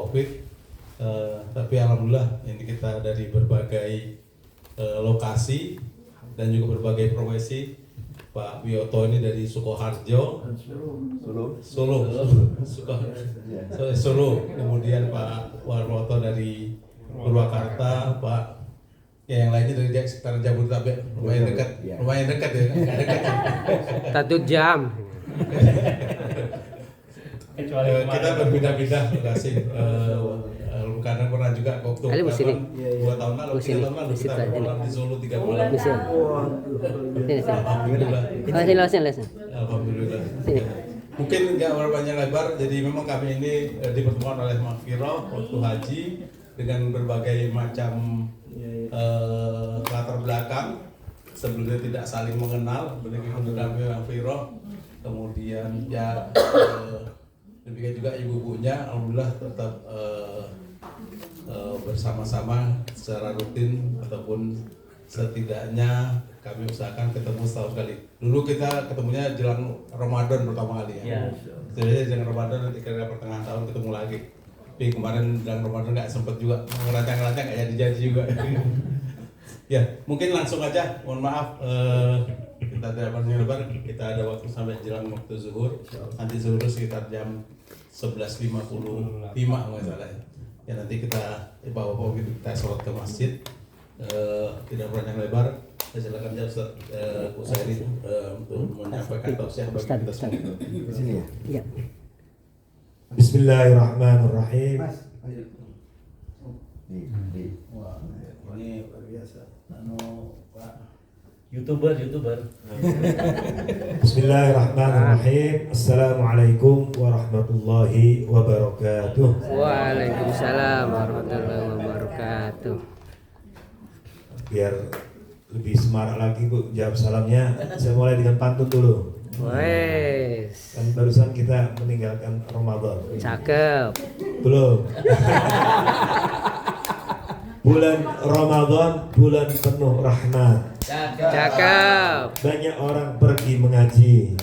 COVID. Tapi alhamdulillah ini kita dari berbagai lokasi dan juga berbagai profesi. Pak Wiyoto ini dari Sukoharjo, Solo. Kemudian Pak Warmoto dari Purwakarta, Pak yang lainnya dari sekitar Jabodetabek. Lumayan dekat ya, nggak dekat. 1 jam. Kita berbeda-beda lokasi. Karena pernah juga waktu 2 tahun lalu, 3 tahun lalu kita berpulang di Solo 3 bulan. Alhamdulillah. Mungkin nggak berpanjang lebar, jadi memang kami ini dipertemukan oleh Mas Firo waktu haji dengan berbagai macam latar belakang. Sebelumnya tidak saling mengenal, begitu kami Mas Firo, kemudian ya demikian juga ibu-ibunya, alhamdulillah tetap bersama-sama secara rutin ataupun setidaknya kami usahakan ketemu setahun sekali. Dulu kita ketemunya jelang Ramadan pertama kali ya. Jadi jelang Ramadan nanti kira pertengahan tahun ketemu lagi. Tapi kemarin jelang Ramadan nggak sempat juga ngerancang nggak jadi juga. Ya mungkin langsung aja. Mohon maaf kita tidak panjang lebar. Kita ada waktu sampai jelang waktu zuhur. Nanti zuhur sekitar jam 11.55 nggak salah. Ya nanti kita bawa-bawa kita sholat ke masjid. Tidak panjang lebar. Saya silakan aja Ustaz Usairi untuk menyampaikan tausiah bagi kita semua. Di sini ya. Iya. Bismillahirrahmanirrahim. Wah, ini luar biasa. Pak YouTuber. Bismillahirrahmanirrahim. Assalamualaikum warahmatullahi wabarakatuh. Waalaikumsalam warahmatullahi wabarakatuh. Biar lebih semarak lagi Bu jawab salamnya, saya mulai dengan pantun dulu. Wes. Kan barusan kita meninggalkan Ramadan. Cakep. Belum. Bulan Ramadan, bulan penuh rahmat. Cakep. Banyak orang pergi mengaji.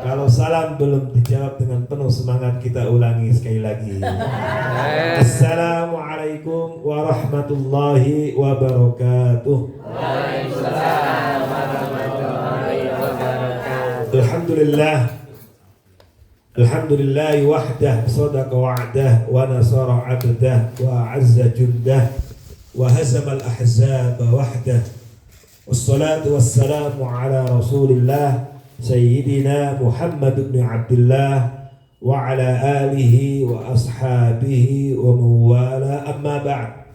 Kalau salam belum dijawab dengan penuh semangat, kita ulangi sekali lagi. Assalamualaikum warahmatullahi wabarakatuh. Waalaikumsalam warahmatullahi wabarakatuh. Alhamdulillah wahdah sadaqa wa'dah wa nasara 'abdah wa 'azza jundah wa hazama al-ahzab wahdah. Wassalatu wassalamu ala Rasulillah Sayyidina Muhammad ibn Abdullah wa ala alihi wa ashabihi wa mawala amma ba'd.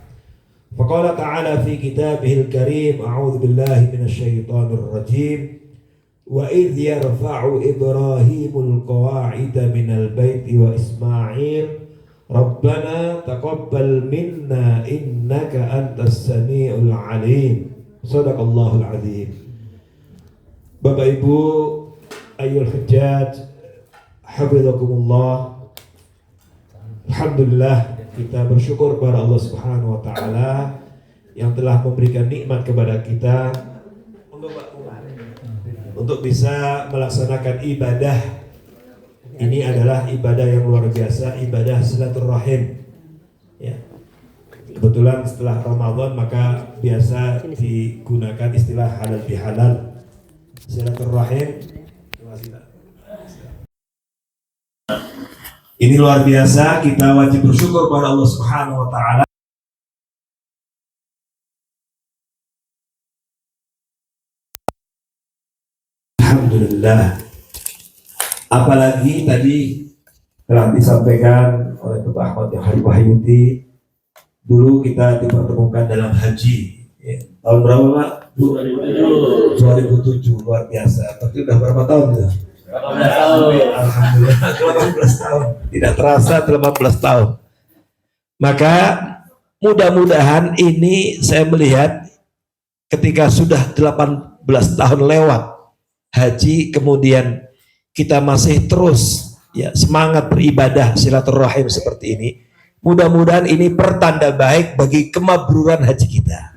Faqala ta'ala fi kitabihil karim, a'udzu billahi minasy syaithanir rajim. Wa idh yarfa'u Ibrahimul qawa'ida minal baiti wa Ismail Rabbana taqabbal minna innaka antas sami'ul alim. Shadaqallahul azim. Bapak Ibu ayyul hujjaj hafizakumullah. Alhamdulillah kita bersyukur kepada Allah Subhanahu wa taala yang telah memberikan nikmat kepada kita untuk bisa melaksanakan ibadah. Ini adalah ibadah yang luar biasa, ibadah silaturahim. Ya. Kebetulan setelah Ramadan maka biasa digunakan istilah halal bihalal. Silaturahim. Ini luar biasa, kita wajib bersyukur kepada Allah Subhanahu wa taala. Alhamdulillah. Apalagi tadi telah disampaikan oleh Bapak Ahmad Yahya Wahyudi, dulu kita dipertemukan dalam haji ya. Tahun berapa Pak? 2007. Luar biasa. Tapi udah berapa tahun ya? 18 tahun. Alhamdulillah 18 tahun. Tidak terasa 18 tahun. Maka mudah-mudahan ini saya melihat ketika sudah 18 tahun lewat haji, kemudian kita masih terus ya semangat beribadah silaturahim seperti ini. Mudah-mudahan ini pertanda baik bagi kemabruran haji kita.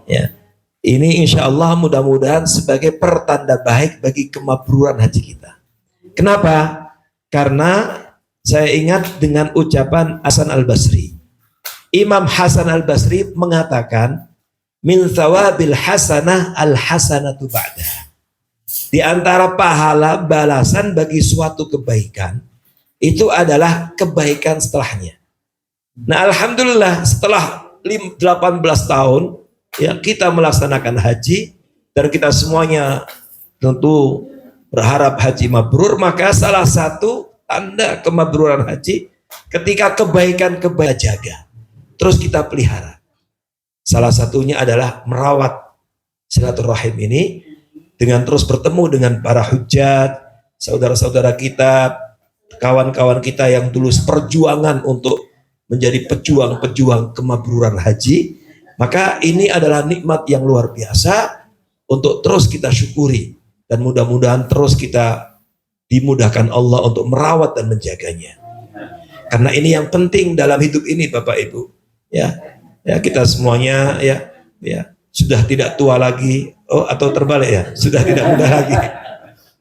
Ya, ini insya Allah mudah-mudahan sebagai pertanda baik bagi kemabruran haji kita. Kenapa? Karena saya ingat dengan ucapan Hasan Al-Basri. Imam Hasan Al-Basri mengatakan, min thawabil hasanah al-hasanatu ba'dah. Di antara pahala balasan bagi suatu kebaikan, itu adalah kebaikan setelahnya. Nah, alhamdulillah setelah 18 tahun ya kita melaksanakan haji dan kita semuanya tentu berharap haji mabrur, maka salah satu tanda kemabruran haji ketika kebaikan-kebaikan jaga terus kita pelihara. Salah satunya adalah merawat silaturahim ini dengan terus bertemu dengan para hujjat, saudara-saudara kita, kawan-kawan kita yang dulu perjuangan untuk menjadi pejuang-pejuang kemabruran haji. Maka ini adalah nikmat yang luar biasa untuk terus kita syukuri, dan mudah-mudahan terus kita dimudahkan Allah untuk merawat dan menjaganya. Karena ini yang penting dalam hidup ini, Bapak Ibu. Ya kita semuanya ya sudah tidak tua lagi, atau terbalik ya, sudah tidak muda lagi.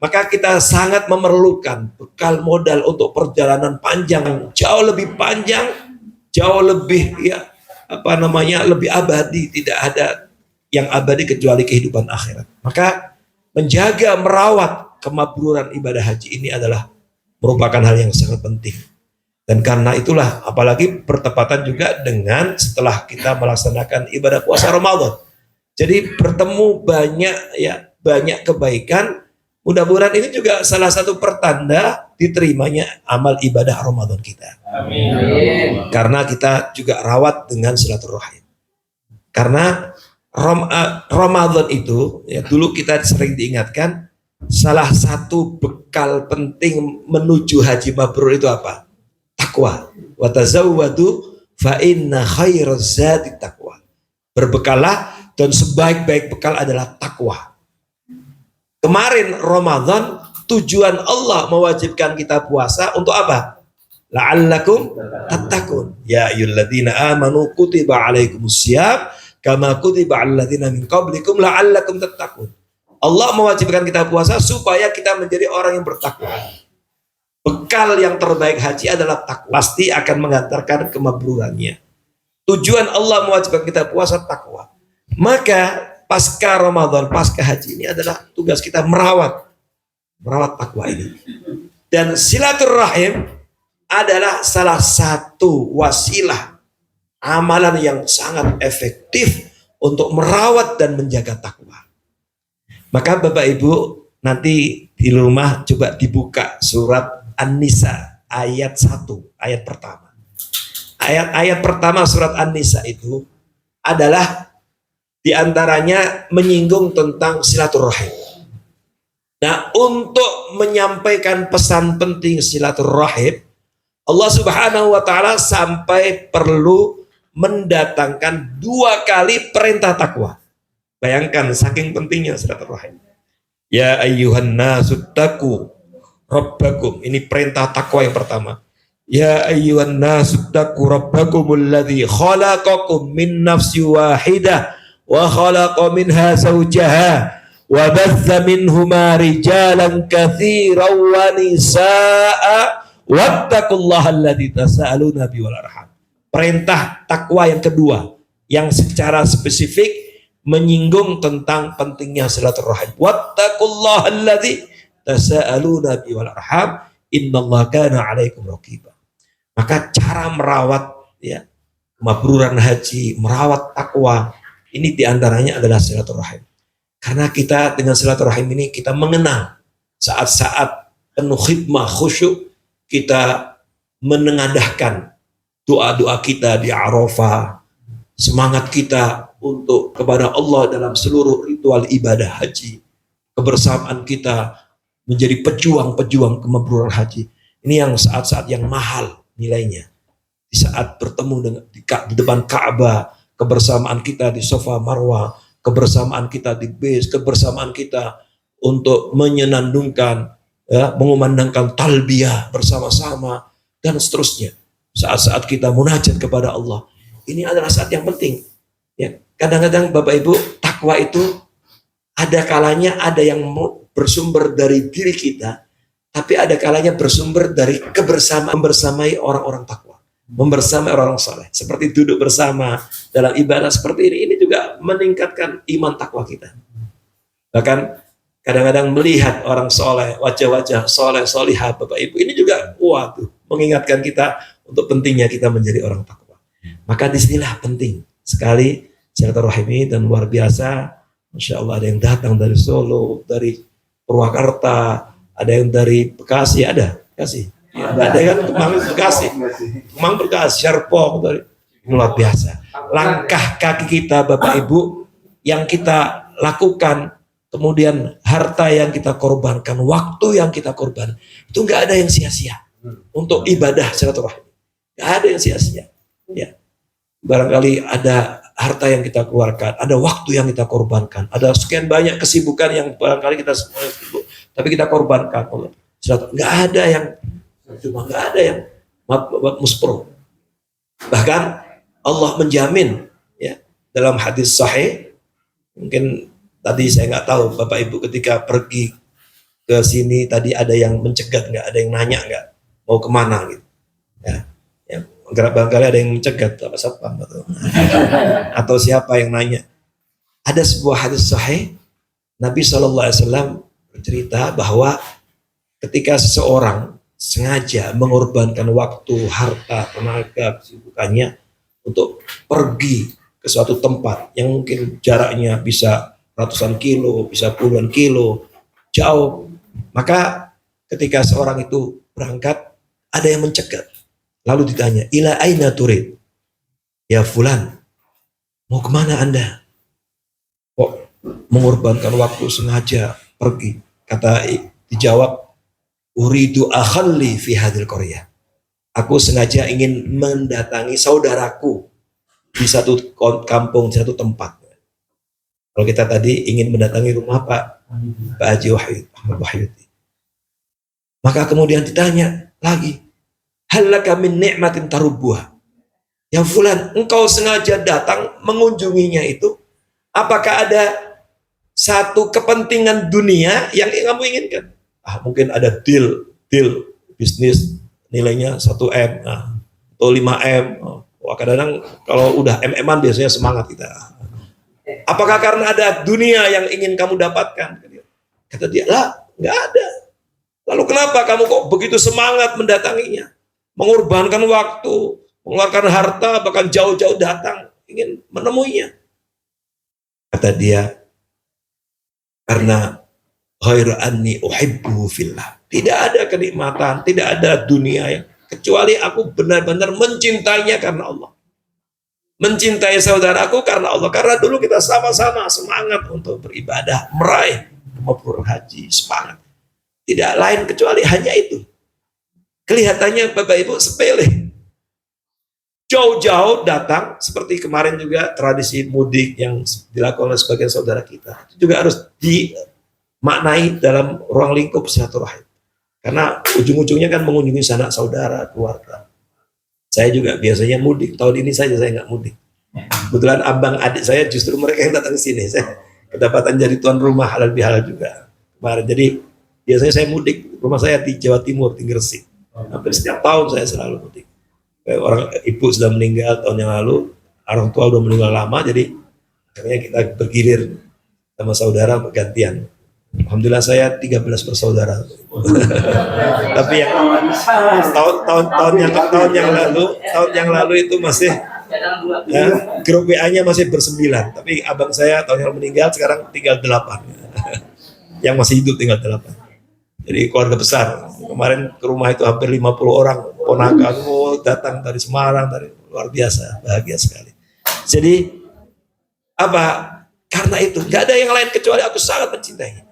Maka kita sangat memerlukan bekal modal untuk perjalanan panjang, jauh lebih panjang, jauh lebih lebih abadi. Tidak ada yang abadi kecuali kehidupan akhirat. Maka menjaga, merawat kemabruran ibadah haji ini adalah merupakan hal yang sangat penting. Dan karena itulah, apalagi bertepatan juga dengan setelah kita melaksanakan ibadah puasa Ramadan. Jadi bertemu banyak kebaikan. Mudah-mudahan ini juga salah satu pertanda diterimanya amal ibadah Ramadan kita. Amin. Karena kita juga rawat dengan silaturahim. Karena Ramadan itu, dulu kita sering diingatkan, salah satu bekal penting menuju haji mabrur itu apa? Takwa. Wa tazawwadu fa inna khairaz zadi taqwa. Berbekalah dan sebaik-baik bekal adalah takwa. Kemarin Ramadan, tujuan Allah mewajibkan kita puasa untuk apa? La'allakum tattaqun. Ya ayyuhalladzina amanu kutiba alaikumusiyam kama kutiba 'alal ladzina min qablikum la'allakum tattaqun. Allah mewajibkan kita puasa supaya kita menjadi orang yang bertakwa. Bekal yang terbaik haji adalah takwa. Pasti akan mengantarkan kemabrurannya. Tujuan Allah mewajibkan kita puasa takwa. Maka pasca Ramadan, pasca haji ini adalah tugas kita merawat takwa ini. Dan silaturahim adalah salah satu wasilah amalan yang sangat efektif untuk merawat dan menjaga takwa. Maka Bapak Ibu nanti di rumah coba dibuka surat An-Nisa ayat 1, ayat pertama. Ayat pertama surat An-Nisa itu adalah diantaranya menyinggung tentang silaturahim. Nah, untuk menyampaikan pesan penting silaturahim, Allah Subhanahu wa Ta'ala sampai perlu mendatangkan 2 kali perintah takwa. Bayangkan saking pentingnya silaturahim. Ya ayyuhan nasu taqu rabbakum. Ini perintah takwa yang pertama. Ya ayyuhan nasu taqu rabbakumul ladzi khalaqakum min nafsin wahidah wa khalaqa minha zawjaha wa batha minhuma rijalan katsiran wa nisaa wattaqullaha alladzi tasaaluna bihi wal arham. Perintah takwa yang kedua yang secara spesifik menyinggung tentang pentingnya silaturahim. Wattaqullaha alladzi tasaaluna bihi wal arham innallaha kana 'alaikum raqiba. Maka cara merawat kemabruran haji, merawat takwa ini diantaranya adalah silaturahim. Karena kita dengan silaturahim ini kita mengenang saat-saat penuh khidmah khusyuk, kita menengadahkan doa-doa kita di Arafah, semangat kita untuk kepada Allah dalam seluruh ritual ibadah haji, kebersamaan kita menjadi pejuang-pejuang kemabruran haji. Ini yang saat-saat yang mahal nilainya. Di saat bertemu dengan di depan Ka'bah, kebersamaan kita di Safa Marwah, kebersamaan kita di base, kebersamaan kita untuk menyenandungkan, mengumandangkan talbiyah bersama-sama dan seterusnya. Saat-saat kita munajat kepada Allah, ini adalah saat yang penting. Ya, kadang-kadang Bapak Ibu, takwa itu ada kalanya ada yang bersumber dari diri kita, tapi ada kalanya bersumber dari kebersamaan, membersamai orang-orang takwa, membersamai orang-orang soleh, seperti duduk bersama dalam ibadah seperti ini juga meningkatkan iman takwa kita. Bahkan kadang-kadang melihat orang soleh, wajah-wajah soleh, solihah, Bapak Ibu, ini juga waduh, mengingatkan kita untuk pentingnya kita menjadi orang takwa. Maka disinilah penting sekali silaturahim ini, dan luar biasa. Masya Allah, ada yang datang dari Solo, dari Purwakarta, ada yang dari Bekasi, ada Bekasi, ada kan Kemang Bekasi, Kemang Bekasi, Serpong, dari luar biasa. Langkah kaki kita Bapak Ibu yang kita lakukan, kemudian harta yang kita korbankan, waktu yang kita korban, itu nggak ada yang sia-sia untuk ibadah silaturahim. Nggak ada yang sia-sia. Ya, barangkali ada harta yang kita keluarkan, ada waktu yang kita korbankan, ada sekian banyak kesibukan yang barangkali kita semua sibuk, tapi kita korbankan. Nggak ada yang cuma, nggak ada yang muspro. Bahkan Allah menjamin, ya, dalam hadis sahih, mungkin tadi saya nggak tahu Bapak Ibu ketika pergi ke sini tadi ada yang mencegat nggak, ada yang nanya nggak mau kemana gitu, ya, ya barangkali ada yang mencegat apa satpam atau siapa yang nanya. Ada sebuah hadis sahih Nabi SAW bercerita bahwa ketika seseorang sengaja mengorbankan waktu, harta, tenaga, kesibukannya untuk pergi ke suatu tempat yang mungkin jaraknya bisa ratusan kilo, bisa puluhan kilo, jauh. Maka ketika seorang itu berangkat, ada yang mencegat. Lalu ditanya, ila aina turid? Ya fulan, mau kemana Anda? Kok mengorbankan waktu sengaja pergi? Dijawab, uridu akhalli fi hadil qaryah. Aku sengaja ingin mendatangi saudaraku di satu kampung, di satu tempat. Kalau kita tadi ingin mendatangi rumah Pak Haji Wahyudi. Maka kemudian ditanya lagi, halaka min ni'matin tarubbuha. Ya fulan, engkau sengaja datang mengunjunginya itu, apakah ada satu kepentingan dunia yang kamu inginkan? Mungkin ada deal bisnis nilainya 1M atau 5M. Wah, kadang-kadang kalau udah MM-an biasanya semangat kita. Apakah karena ada dunia yang ingin kamu dapatkan? Kata dia, lah, nggak ada. Lalu kenapa kamu kok begitu semangat mendatanginya? Mengorbankan waktu, mengeluarkan harta, bahkan jauh-jauh datang, ingin menemuinya. Kata dia, karena ghairu anni uhibbuhu fillah. Tidak ada kenikmatan, tidak ada dunia yang kecuali aku benar-benar mencintainya karena Allah. Mencintai saudaraku karena Allah. Karena dulu kita sama-sama semangat untuk beribadah, meraih kemampuan haji, semangat. Tidak lain kecuali hanya itu. Kelihatannya Bapak Ibu sepele. Jauh-jauh datang, seperti kemarin juga tradisi mudik yang dilakukan oleh sebagian saudara kita. Itu juga harus dimaknai dalam ruang lingkup silaturahim. Karena ujung-ujungnya kan mengunjungi sanak saudara, keluarga. Saya juga biasanya mudik. Tahun ini saja saya nggak mudik. Kebetulan abang adik saya justru mereka yang datang ke sini. Saya kedapatan jadi tuan rumah halal bihalal juga kemarin. Jadi biasanya saya mudik. Rumah saya di Jawa Timur, di Gresik. Hampir setiap tahun saya selalu mudik. Orang ibu sudah meninggal tahun yang lalu, orang tua udah meninggal lama, jadi akhirnya kita bergilir sama saudara bergantian. Alhamdulillah saya 13 bersaudara. Tapi yang tahun yang lalu itu masih ya, grup WA-nya masih bersembilan. Tapi abang saya tahun yang meninggal sekarang tinggal 8. Yang masih hidup tinggal 8. Jadi keluarga besar. Kemarin ke rumah itu hampir 50 orang. Ponakanku datang dari Semarang, dari luar biasa, bahagia sekali. Jadi apa? Karena itu nggak ada yang lain kecuali aku sangat mencintainya.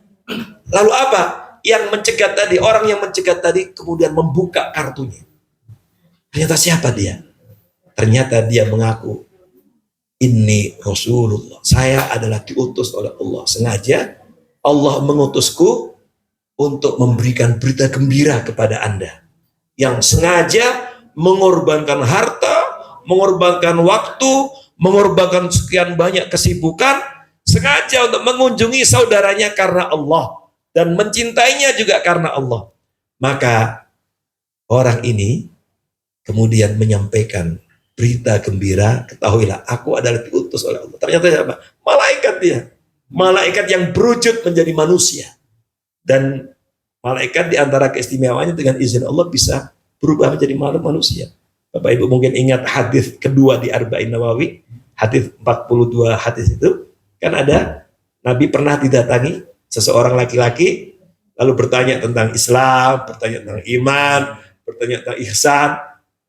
Lalu apa? Yang mencegat tadi, orang yang mencegat tadi kemudian membuka kartunya. Ternyata siapa dia? Ternyata dia mengaku, ini Rasulullah. Saya adalah diutus oleh Allah. Sengaja Allah mengutusku untuk memberikan berita gembira kepada Anda. Yang sengaja mengorbankan harta, mengorbankan waktu, mengorbankan sekian banyak kesibukan, sengaja untuk mengunjungi saudaranya karena Allah dan mencintainya juga karena Allah. Maka orang ini kemudian menyampaikan berita gembira, ketahuilah aku adalah diutus oleh Allah. Ternyata apa? Malaikat dia. Malaikat yang berwujud menjadi manusia. Dan malaikat di antara keistimewaannya dengan izin Allah bisa berubah menjadi manusia. Bapak Ibu mungkin ingat hadis kedua di Arba'in Nawawi, hadis 42 hadis itu, kan ada Nabi pernah didatangi seseorang laki-laki lalu bertanya tentang Islam, bertanya tentang iman, bertanya tentang ihsan,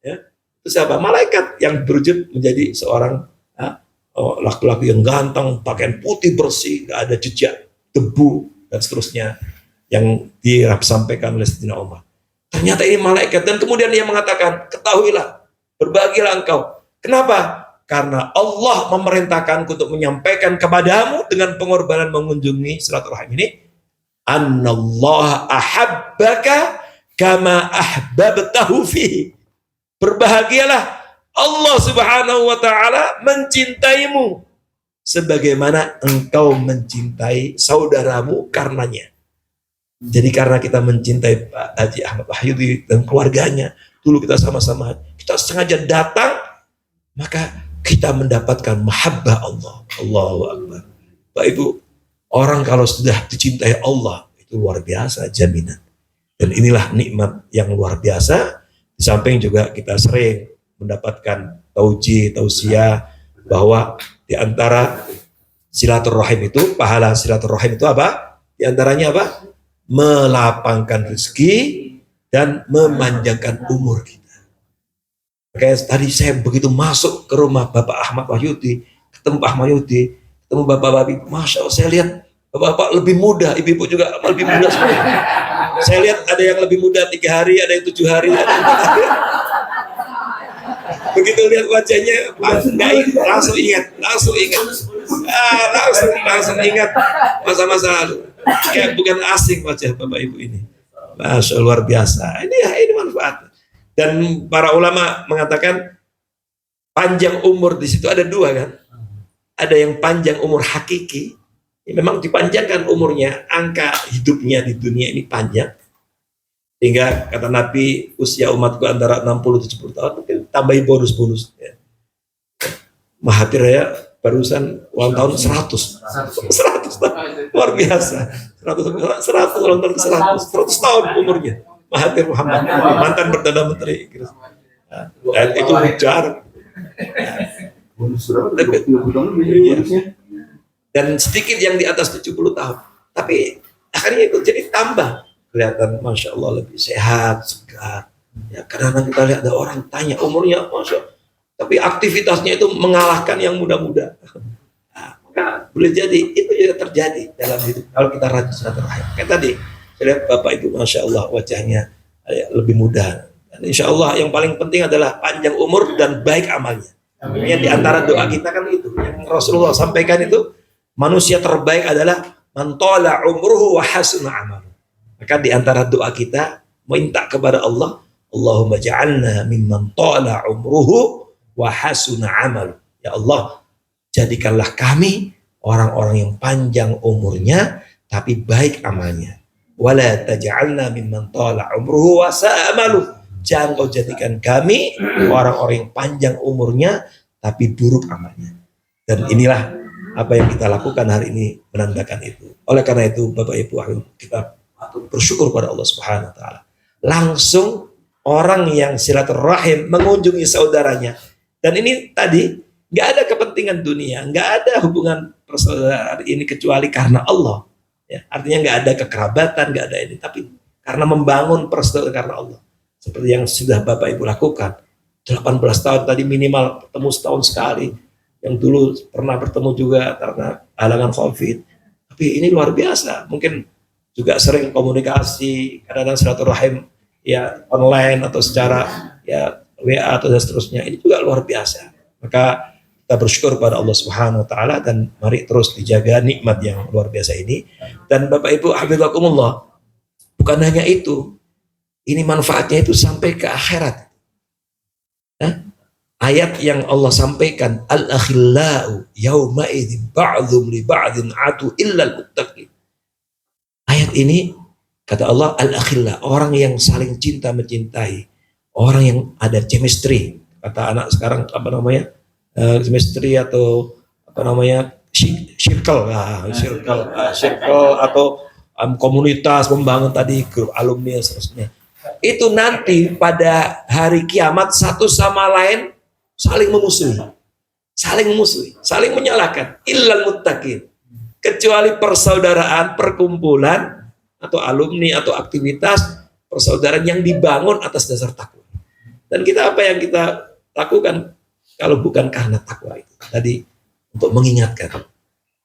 ya. Itu siapa? Malaikat yang berwujud menjadi seorang laki-laki yang ganteng, pakaian putih bersih, gak ada jejak debu dan seterusnya yang disampaikan oleh Sayyidina Umar. Ternyata ini malaikat, dan kemudian dia mengatakan, ketahuilah, berbahagialah engkau. Kenapa? Karena Allah memerintahkanku untuk menyampaikan kepadamu dengan pengorbanan mengunjungi silaturahim ini, annallaha ahabbaka kama ahbabtahu fihi. Berbahagialah, Allah Subhanahu wa taala mencintaimu sebagaimana engkau mencintai saudaramu karenanya. Jadi karena kita mencintai Pak Haji Ahmad Wahyudi dan keluarganya, dulu kita sama-sama, kita sengaja datang, maka kita mendapatkan mahabbah Allah. Allahu Akbar. Pak Ibu, orang kalau sudah dicintai Allah, itu luar biasa jaminan. Dan inilah nikmat yang luar biasa. Di samping juga kita sering mendapatkan tausiah bahwa di antara silaturahim itu, pahala silaturahim itu apa? Di antaranya apa? Melapangkan rezeki dan memanjangkan umur kita. Kayak tadi saya begitu masuk ke rumah Bapak Ahmad Wahyudi, ketemu Pak Ahmad Wahyudi, ketemu Bapak-Bapak, Masya Allah, saya lihat Bapak-Bapak lebih muda, ibu-ibu juga lebih muda semua. Saya lihat ada yang lebih muda 3 hari, ada yang 7 hari, ada yang 4 hari. Begitu lihat wajahnya, langsung ingat, langsung ingat masa-masa lalu. Kayak bukan asing wajah Bapak Ibu ini. Masya Allah, luar biasa. Ini manfaat. Dan para ulama mengatakan panjang umur di situ ada 2 kan. Ada yang panjang umur hakiki, memang dipanjangkan umurnya, angka hidupnya di dunia ini panjang. Sehingga kata Nabi, usia umatku antara 60-70 tahun, mungkin tambahin bonus-bonus. Ya. Mahathir ya, barusan ulang tahun 100 tahun. Luar biasa. 100 ulang tahun 100 tahun umurnya. Mahathir Muhammad, mantan Perdana Menteri Inggris. Dan itu jarang. Dan sedikit yang di atas 70 tahun. Tapi akhirnya itu jadi tambah. Kelihatan Masya Allah lebih sehat, segar. Ya, karena kita lihat ada orang tanya umurnya, Masya Allah. Tapi aktivitasnya itu mengalahkan yang muda-muda. Nah, maka boleh jadi, itu juga terjadi dalam hidup. Kalau kita rajin silaturahim. Kayak tadi, saya lihat Bapak Ibu Masya Allah wajahnya lebih muda. Dan Insya Allah yang paling penting adalah panjang umur dan baik amalnya. Yang di antara doa kita kan itu. Yang Rasulullah sampaikan itu, manusia terbaik adalah man tala umruhu wa hasuna amaluhu. Maka di antara doa kita minta kepada Allah, Allahumma ja'alna mimman tala umruhu wa hasuna amaluhu. Ya Allah, jadikanlah kami orang-orang yang panjang umurnya tapi baik amalnya. Wala taj'alna mimman tala umruhu wa sa'a amaluhu. Jangan kau jadikan kami orang-orang yang panjang umurnya tapi buruk amalnya. Dan inilah apa yang kita lakukan hari ini menandakan itu. Oleh karena itu Bapak Ibu kita bersyukur pada Allah Subhanahu wa taala. Langsung orang yang silaturahim mengunjungi saudaranya. Dan ini tadi nggak ada kepentingan dunia, nggak ada hubungan persaudaraan ini kecuali karena Allah. Ya, artinya nggak ada kekerabatan, nggak ada ini, tapi karena membangun persaudaraan karena Allah. Seperti yang sudah Bapak Ibu lakukan. 18 tahun tadi minimal bertemu setahun sekali. Yang dulu pernah bertemu juga karena halangan COVID. Tapi ini luar biasa. Mungkin juga sering komunikasi, kadang-kadang silaturahim ya online atau secara ya WA atau dan seterusnya. Ini juga luar biasa. Maka kita bersyukur pada Allah Subhanahu wa taala dan mari terus dijaga nikmat yang luar biasa ini. Dan Bapak Ibu hafizakumullah, bukan hanya itu. Ini manfaatnya itu sampai ke akhirat. Ayat yang Allah sampaikan, al-akhillau yauma idzin ba'dhum li ba'dhin atu illa al-muttaqin. Ayat ini Kata Allah, al-akhillah, orang yang saling cinta mencintai, orang yang ada chemistry. Kata anak sekarang apa namanya? Chemistry atau apa namanya? Circle, circle atau komunitas membangun tadi grup alumni dan seterusnya. Itu nanti pada hari kiamat satu sama lain saling memusuhi, saling menyalahkan. Illal muttaqin, kecuali persaudaraan, perkumpulan atau alumni atau aktivitas persaudaraan yang dibangun atas dasar takwa. Dan kita apa yang kita lakukan kalau bukan karena takwa itu tadi, untuk mengingatkan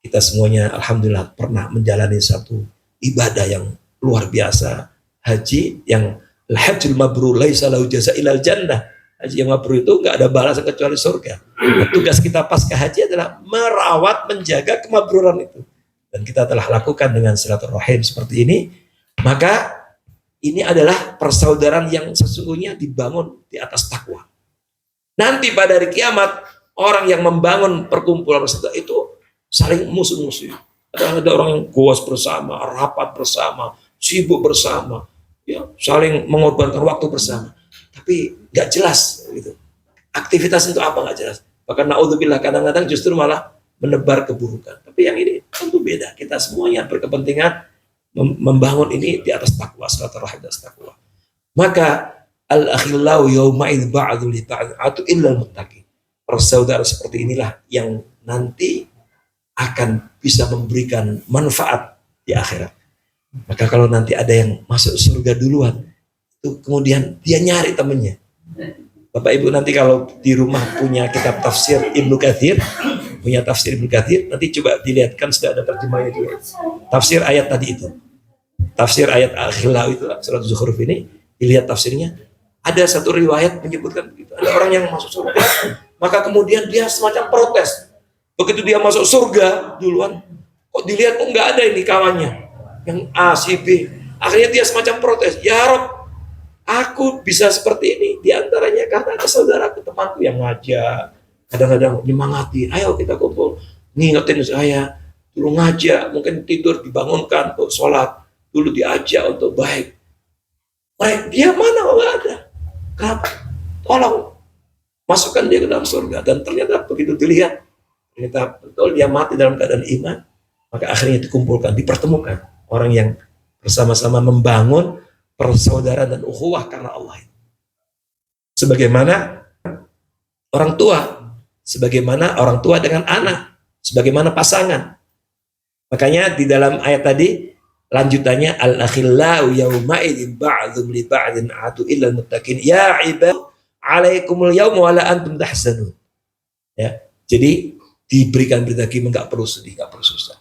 kita semuanya alhamdulillah pernah menjalani satu ibadah yang luar biasa, haji yang hajjul mabrur laisa lahu jazaa ilal jannah. Haji yang mabrur itu nggak ada balasan kecuali surga. Nah, tugas kita pasca haji adalah merawat, menjaga kemabruran itu. Dan kita telah lakukan dengan silaturahim seperti ini, maka ini adalah persaudaraan yang sesungguhnya dibangun di atas takwa. Nanti pada hari kiamat, orang yang membangun perkumpulan persaudaraan itu saling musuh-musuh. Ada orang yang goas bersama, rapat bersama, sibuk bersama, ya, saling mengorbankan waktu bersama. Tapi nggak jelas gitu. Aktivitas itu apa nggak jelas. Bahkan naudzubillah kadang-kadang justru malah menebar keburukan. Tapi yang ini tentu beda. Kita semuanya berkepentingan membangun ini di atas takwa, silaturahim dan takwa. Maka al-akhillau yauma'id ba'du li ba'd illal muttaqin. Persaudaraan seperti inilah yang nanti akan bisa memberikan manfaat di akhirat. Maka kalau nanti ada yang masuk surga duluan, itu kemudian dia nyari temannya. Bapak Ibu nanti kalau di rumah punya kitab tafsir Ibnu Katsir, nanti coba dilihatkan sudah ada terjemahnya juga. Tafsir ayat tadi itu. Tafsir ayat akhillah itu surat Zukhruf ini, dilihat tafsirnya. Ada satu riwayat menyebutkan begitu. Ada orang yang masuk surga, maka kemudian dia semacam protes. Begitu dia masuk surga duluan, kok dilihat kok nggak ada ini kawannya, yang A, si, B. Akhirnya dia semacam protes. Ya Rob, aku bisa seperti ini diantaranya karena ada saudaraku, temanku yang ngajak, kadang-kadang menyemangati, ayo kita kumpul, ngingetin saya, dulu ngajak, mungkin tidur dibangunkan untuk sholat, dulu diajak untuk baik. Baik, dia mana nggak ada? Kenapa? Tolong masukkan dia ke dalam surga. Dan ternyata begitu dilihat, ternyata betul dia mati dalam keadaan iman, maka akhirnya dikumpulkan, dipertemukan orang yang bersama-sama membangun persaudaraan dan ukhuwah karena Allah. Sebagaimana orang tua dengan anak, sebagaimana pasangan. Makanya di dalam ayat tadi lanjutannya al-akhillau yauma'idin ba'dhum li ba'din adu illal muttaqin ya ibad alaikumul yauma wala antum tahzanun. Ya, jadi diberikan berita gembira, nggak perlu sedih, nggak perlu susah.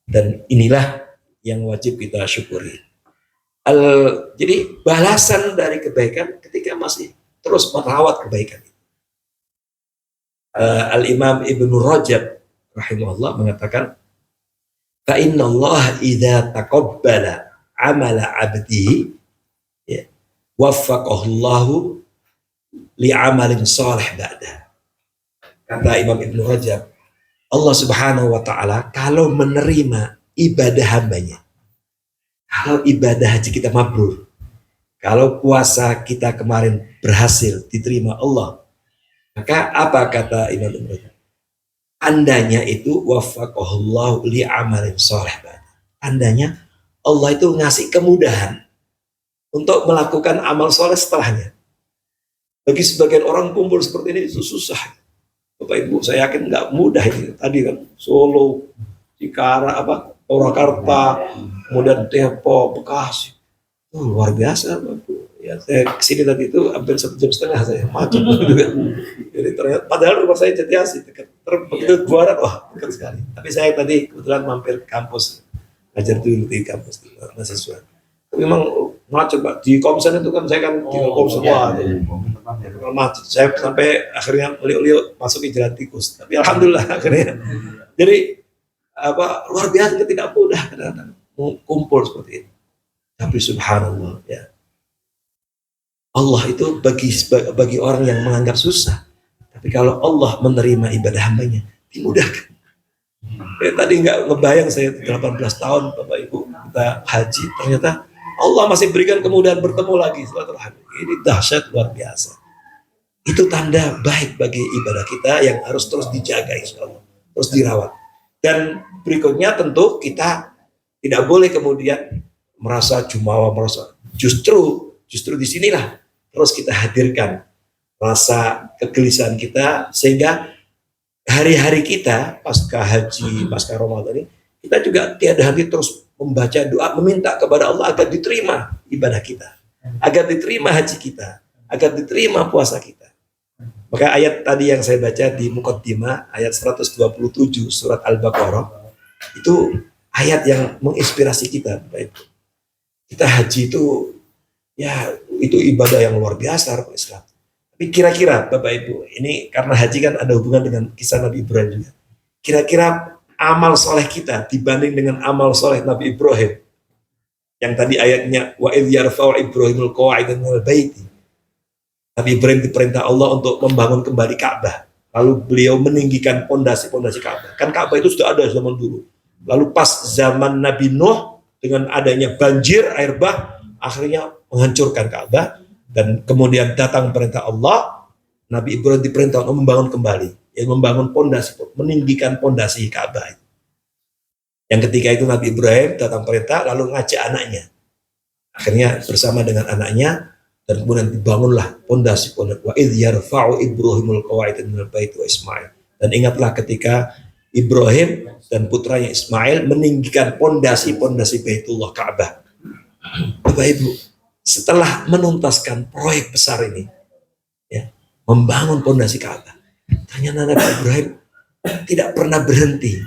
Dan inilah yang wajib kita syukuri. Jadi balasan dari kebaikan ketika masih terus merawat kebaikan. Al-Imam Ibnu Rajab rahimahullah mengatakan, fa inna Allah idza taqabbala amala 'abdihi ya, waffaqahu Allahu li 'amalin shalih ba'da. Kata Imam Ibnu Rajab, Allah Subhanahu wa taala kalau menerima ibadah hambanya, kalau ibadah haji kita mabrur, kalau puasa kita kemarin berhasil diterima Allah, maka apa kata Imam Ibnu Rajab? Andanya itu waffaqahullahu li amalin shalih. Andanya Allah itu ngasih kemudahan untuk melakukan amal soleh setelahnya. Bagi sebagian orang kumpul seperti ini itu susah. Bapak Ibu, saya yakin nggak mudah ini. Tadi kan Solo, Cikarang, Purwakarta, kemudian Depok, Bekasi, luar biasa, Bapak. Ya, saya kesini tadi itu hampir 1,5 jam saya macet gitu kan. Jadi ternyata padahal rumah saya Jatiasi dekat, begitu buaran, wah dekat sekali. Tapi saya tadi kebetulan mampir kampus, ngajar dulu di kampus di mahasiswa. Tapi memang macet Pak. Di Komsen itu kan saya kan di Komsen macet. Saya sampai akhirnya liuk-liuk masuk ke jalan tikus. Tapi alhamdulillah akhirnya. Jadi luar biasa tidak mudah kadang-kadang kumpul seperti ini. Tapi subhanallah ya. Allah itu bagi orang yang menganggap susah. Tapi kalau Allah menerima ibadah hambanya, dimudahkan. Tadi nggak ngebayang saya 18 tahun Bapak Ibu kita haji, ternyata Allah masih berikan kemudahan bertemu lagi silaturahmi. Ini dahsyat luar biasa. Itu tanda baik bagi ibadah kita yang harus terus dijaga insya Allah, terus dirawat. Dan berikutnya tentu kita tidak boleh kemudian merasa jumawa, merasa justru disinilah terus kita hadirkan rasa kegelisahan kita, sehingga hari-hari kita pasca haji, pasca Ramadan ini, kita juga tiada henti terus membaca doa, meminta kepada Allah agar diterima ibadah kita, agar diterima haji kita, agar diterima puasa kita. Maka ayat tadi yang saya baca di Muqaddimah, ayat 127 surat Al-Baqarah, itu ayat yang menginspirasi kita. Kita haji itu, ya itu ibadah yang luar biasa rukun Islam. Tapi kira-kira Bapak Ibu, ini karena haji kan ada hubungan dengan kisah Nabi Ibrahim juga. Kira-kira amal soleh kita dibanding dengan amal soleh Nabi Ibrahim, yang tadi ayatnya wa idh yarfa'u Ibrahimul qawa'ida minal baiti. Nabi Ibrahim diperintah Allah untuk membangun kembali Ka'bah. Lalu beliau meninggikan pondasi-pondasi Ka'bah. Kan Ka'bah itu sudah ada zaman dulu. Lalu pas zaman Nabi Nuh, dengan adanya banjir, air bah, akhirnya menghancurkan Ka'bah. Dan kemudian datang perintah Allah, Nabi Ibrahim diperintah untuk membangun kembali. Yang membangun pondasi, meninggikan pondasi Ka'bah. Yang ketika itu Nabi Ibrahim datang perintah, lalu ngajak anaknya. Akhirnya bersama dengan anaknya, dan kemudian dibangunlah pondasi wa idh yarfa'u Ibrahimul qawa'ida minal baiti wa Ismail. Dan ingatlah ketika Ibrahim dan putranya Ismail meninggikan pondasi-pondasi Baitullah Ka'bah. Bapak Ibu, setelah menuntaskan proyek besar ini, ya, membangun pondasi Ka'bah, ternyata Nabi Ibrahim tidak pernah berhenti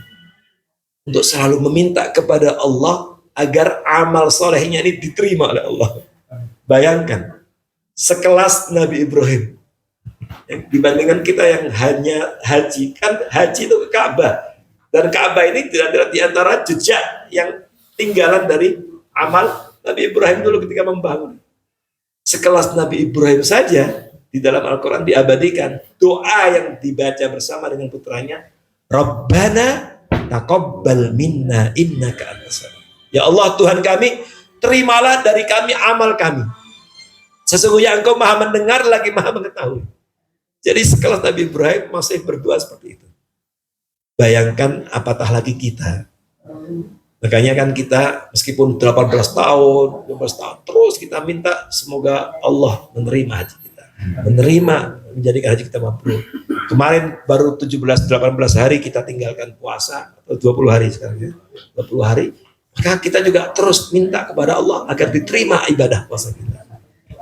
untuk selalu meminta kepada Allah agar amal solehnya ini diterima oleh Allah. Bayangkan, sekelas Nabi Ibrahim, dibandingkan kita yang hanya haji, kan haji itu ke Ka'bah, dan Ka'bah ini tidak di antara jejak yang tinggalan dari amal Nabi Ibrahim dulu ketika membangun. Sekelas Nabi Ibrahim saja di dalam Al-Quran diabadikan doa yang dibaca bersama dengan putranya, Rabbana taqabbal minna innaka antas samiul. Ya Allah Tuhan kami, terimalah dari kami amal kami. Sesungguhnya Engkau maha mendengar lagi maha mengetahui. Jadi sekelas Nabi Ibrahim masih berdoa seperti itu. Bayangkan apatah lagi kita. Makanya kan kita meskipun 18 tahun, 12 tahun, terus kita minta semoga Allah menerima haji kita. Menerima, menjadikan haji kita mabrur. Kemarin baru 17-18 hari kita tinggalkan puasa, atau 20 hari sekarang ya, 20 hari. Maka kita juga terus minta kepada Allah agar diterima ibadah puasa kita.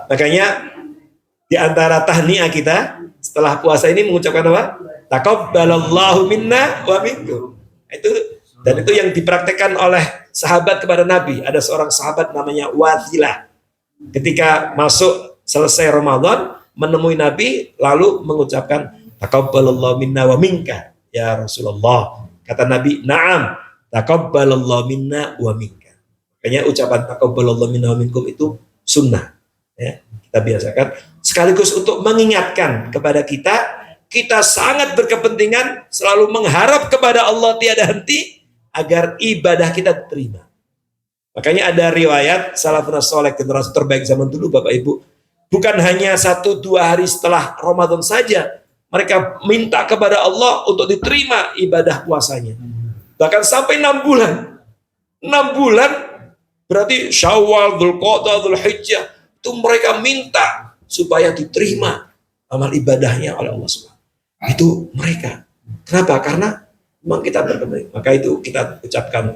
Makanya di antara tahniah kita setelah puasa ini mengucapkan apa? Taqabbalallahu minna wa minkum. Itu yang dipraktekkan oleh sahabat kepada Nabi. Ada seorang sahabat namanya Wathilah. Ketika masuk selesai Ramadan menemui Nabi lalu mengucapkan taqabbalallahu minna wa minka ya Rasulullah. Kata Nabi, "Na'am, taqabbalallahu minna wa minka." Makanya ucapan taqabbalallahu minna wa minkum itu sunnah. Ya, kita biasakan sekaligus untuk mengingatkan kepada kita sangat berkepentingan selalu mengharap kepada Allah tiada henti agar ibadah kita diterima. Makanya ada riwayat salafun saleh, generasi terbaik zaman dulu Bapak Ibu, bukan hanya 1-2 hari setelah Ramadan saja mereka minta kepada Allah untuk diterima ibadah puasanya, bahkan sampai 6 bulan. 6 bulan berarti Syawal, Dzulqa'dah, Dzulhijjah, itu mereka minta supaya diterima amal ibadahnya oleh Allah SWT. Itu mereka. Kenapa? Karena memang kita berkepentingan. Maka itu kita ucapkan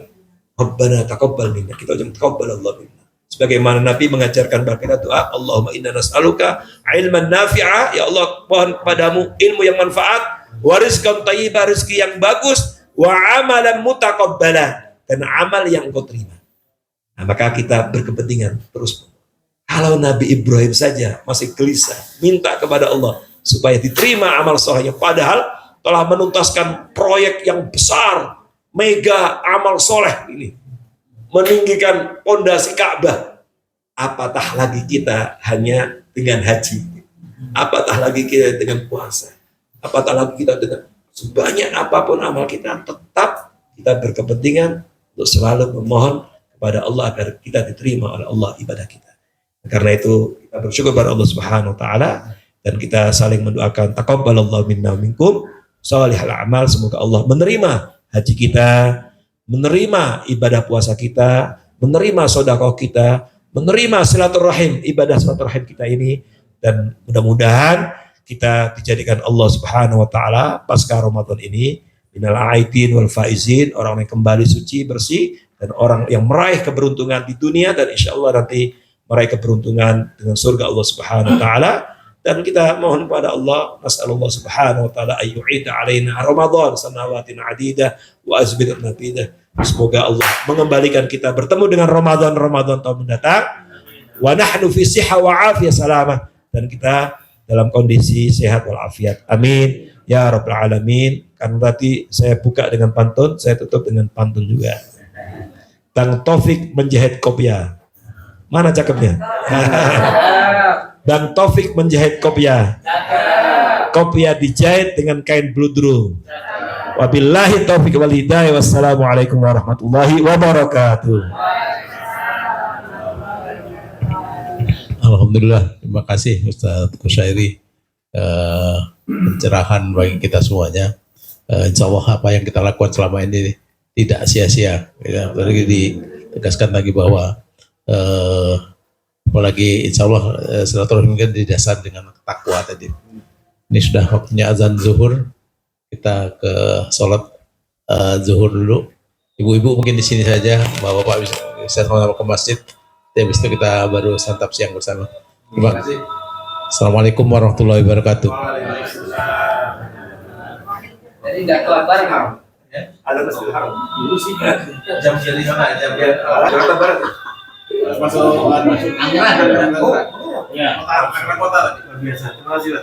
Rabbana taqabbal minna. Kita ucapkan taqabbalallahu minna. Sebagaimana Nabi mengajarkan kepada kita doa, Allahumma inna nas'aluka ilman nafi'a, ya Allah mohon padamu ilmu yang manfaat, wa rizqan thayyiban, rezeki yang bagus, wa amalan mutaqabbala, dan amal yang Engkau terima. Nah, maka kita berkepentingan terus. Kalau Nabi Ibrahim saja masih gelisah minta kepada Allah supaya diterima amal solehnya, padahal telah menuntaskan proyek yang besar, mega amal soleh ini, meninggikan pondasi Ka'bah. Apatah lagi kita hanya dengan haji, apatah lagi kita dengan puasa, apatah lagi kita dengan sebanyak apapun amal kita, tetap kita berkepentingan untuk selalu memohon kepada Allah agar kita diterima oleh Allah ibadah kita. Karena itu kita bersyukur kepada Allah Subhanahu wa taala dan kita saling mendoakan taqabbalallahu minna minkum shalihal a'mal. Semoga Allah menerima haji kita, menerima ibadah puasa kita, menerima sedekah kita, menerima silaturahim, ibadah silaturahim kita ini, dan mudah-mudahan kita dijadikan Allah Subhanahu wa taala pasca Ramadan ini minal aidin wal faizin, orang yang kembali suci bersih dan orang yang meraih keberuntungan di dunia dan insya Allah nanti meraih keberuntungan dengan surga Allah Subhanahu wa taala. Dan kita mohon kepada Allah, nasallallahu subhanahu wa taala ayyu'ida alaina Ramadan sanawatin adidah wa azbidat nabidah. Semoga Allah mengembalikan kita bertemu dengan Ramadan tahun mendatang. Wa nahnu fi sihha wa afiyah salamah, dan kita dalam kondisi sehat walafiat. Amin ya rabbal alamin. Kan tadi saya buka dengan pantun, saya tutup dengan pantun juga. Bang Taufik menjahit kopiah. Mana cakepnya? Bang Taufik menjahit kopiah. Kopiah dijahit dengan kain bludru. Wabillahi taufiq wal hidayah. Wassalamualaikum warahmatullahi wabarakatuh. Alhamdulillah, terima kasih Ustaz Kusyairi, pencerahan bagi kita semuanya. Insya Allah apa yang kita lakukan selama ini tidak sia-sia. Ya, tadi ditegaskan lagi bahwa apalagi insya Allah silaturahmi kan didasar dengan takwa tadi. Ini sudah waktunya azan zuhur, kita ke sholat zuhur dulu. Ibu-ibu mungkin di sini saja, bapak-bapak bisa sama-sama ke masjid. Habis itu kita baru santap siang bersama. Terima kasih. Assalamualaikum warahmatullahi wabarakatuh. Jadi nggak keluar bareng. Ada Masjidil Haram. Dulu sih jam 5 jam Jakarta Barat. Masuk anggaran. Ya. Anggaran kota tadi. Biasa. Terima kasih, Pak.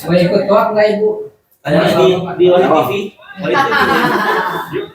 Mau ikut doang nggak ibu? Tanya di Wali TV. Yuk.